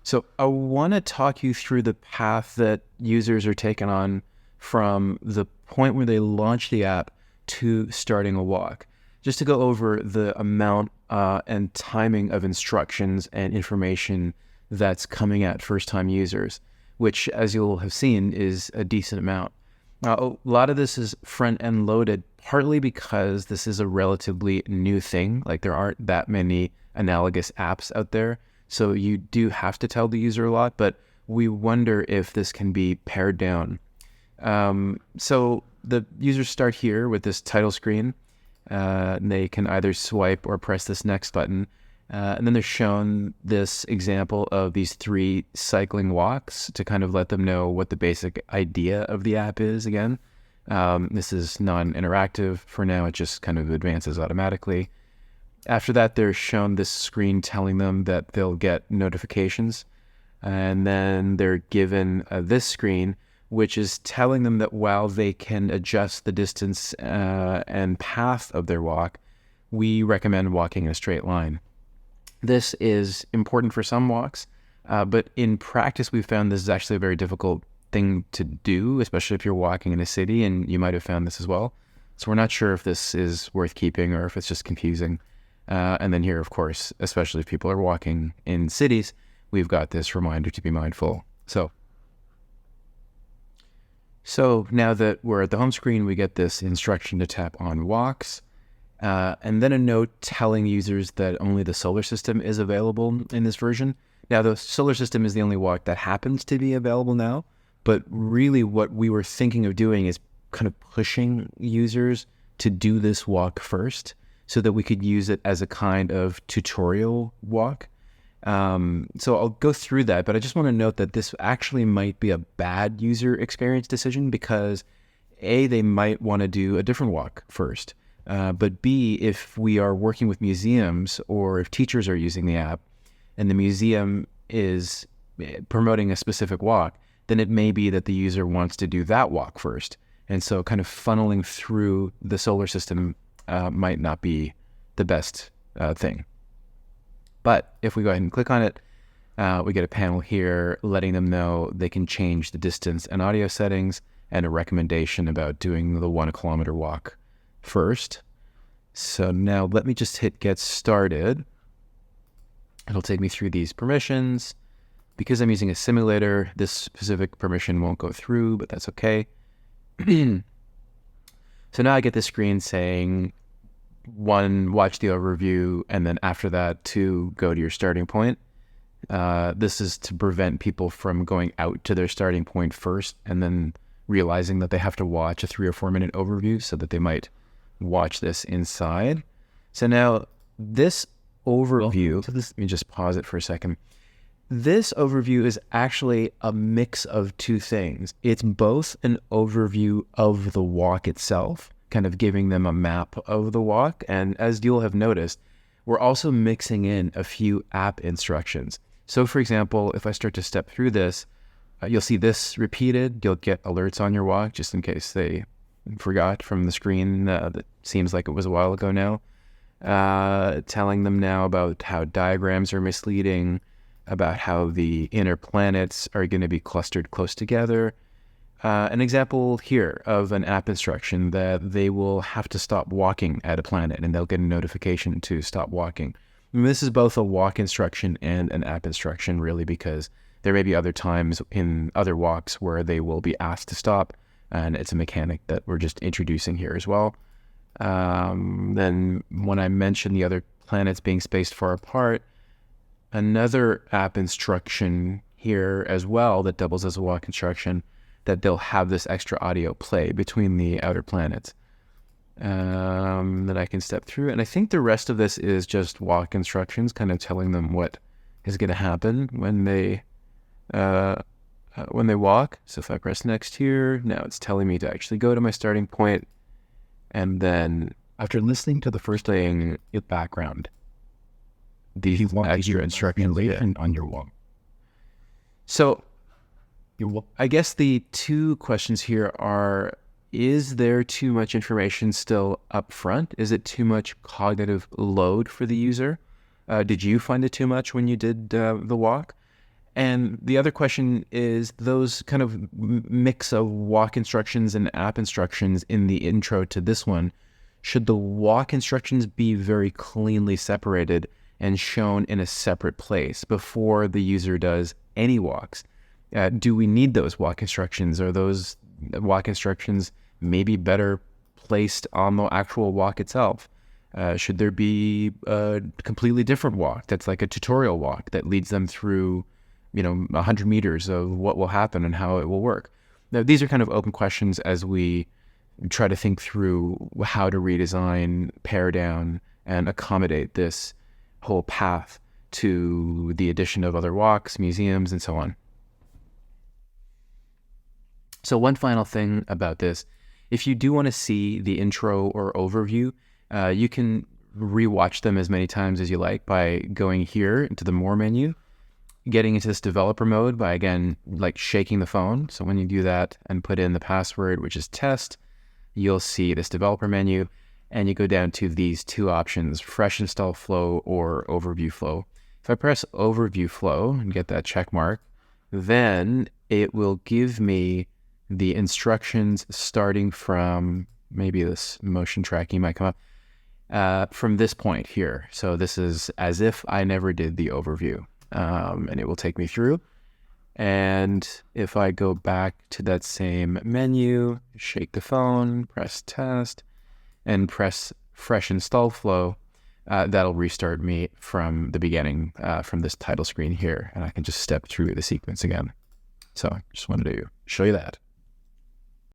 So I want to talk you through the path that users are taken on from the point where they launch the app to starting a walk, just to go over the amount and timing of instructions and information that's coming at first-time users, which, as you'll have seen, is a decent amount. A lot of this is front-end loaded, partly because this is a relatively new thing. Like, there aren't that many analogous apps out there. So you do have to tell the user a lot, but we wonder if this can be pared down. So the users start here with this title screen. And they can either swipe or press this next button. And then they're shown this example of these 3 cycling walks to kind of let them know what the basic idea of the app is again. This is non-interactive for now. It just kind of advances automatically. After that, they're shown this screen telling them that they'll get notifications. And then they're given this screen, which is telling them that while they can adjust the distance and path of their walk, we recommend walking in a straight line. This is important for some walks, but in practice, we've found this is actually a very difficult thing to do, especially if you're walking in a city, and you might have found this as well. So we're not sure if this is worth keeping or if it's just confusing. And then here, of course, especially if people are walking in cities, we've got this reminder to be mindful. So now that we're at the home screen, we get this instruction to tap on walks, and then a note telling users that only the solar system is available in this version. Now, the solar system is the only walk that happens to be available now, but really what we were thinking of doing is kind of pushing users to do this walk first, so that we could use it as a kind of tutorial walk. So I'll go through that, but I just want to note that this actually might be a bad user experience decision because A, they might want to do a different walk first. But B, if we are working with museums or if teachers are using the app and the museum is promoting a specific walk, then it may be that the user wants to do that walk first. And so kind of funneling through the solar system might not be the best thing. But if we go ahead and click on it, we get a panel here letting them know they can change the distance and audio settings and a recommendation about doing the 1 kilometer walk first. So now let me just hit get started. It'll take me through these permissions. Because I'm using a simulator, this specific permission won't go through, but that's okay. So now I get this screen saying 1, watch the overview, and then after that 2, go to your starting point. This is to prevent people from going out to their starting point first and then realizing that they have to watch a 3 or 4 minute overview, so that they might watch this inside. So now this overview, let me just pause it for a second. This overview is actually a mix of 2 things. It's both an overview of the walk itself, kind of giving them a map of the walk. And as you'll have noticed, we're also mixing in a few app instructions. So for example, if I start to step through this, you'll see this repeated. You'll get alerts on your walk just in case they forgot from the screen that seems like it was a while ago now. Telling them now about how diagrams are misleading, about how the inner planets are going to be clustered close together. An example here of an app instruction that they will have to stop walking at a planet and they'll get a notification to stop walking. And this is both a walk instruction and an app instruction, really, because there may be other times in other walks where they will be asked to stop, and it's a mechanic that we're just introducing here as well. Then when I mentioned the other planets being spaced far apart, another app instruction here as well that doubles as a walk instruction, that they'll have this extra audio play between the outer planets that I can step through. And I think the rest of this is just walk instructions, kind of telling them what is going to happen when they walk. So if I press next here, now it's telling me to actually go to my starting point. And then after listening to the first thing in background, the extra instruction on your walk. So I guess the 2 questions here are, is there too much information still up front? Is it too much cognitive load for the user? Did you find it too much when you did the walk? And the other question is those kind of mix of walk instructions and app instructions in the intro to this one, should the walk instructions be very cleanly separated and shown in a separate place before the user does any walks? Do we need those walk instructions? Are those walk instructions maybe better placed on the actual walk itself? Should there be a completely different walk that's like a tutorial walk that leads them through 100 meters of what will happen and how it will work? Now, these are kind of open questions as we try to think through how to redesign, pare down, and accommodate this whole path to the addition of other walks, museums, and so on. So one final thing about this, if you do want to see the intro or overview, you can rewatch them as many times as you like by going here into the More menu, getting into this developer mode by, again, like shaking the phone. So when you do that and put in the password, which is test, you'll see this developer menu, and you go down to these two options, fresh install flow or overview flow. If I press overview flow and get that check mark, then it will give me the instructions starting from, maybe this motion tracking might come up, from this point here. So this is as if I never did the overview, and it will take me through. And if I go back to that same menu, shake the phone, press test, and press fresh install flow, that'll restart me from the beginning, from this title screen here, and I can just step through the sequence again. So I just wanted to show you that.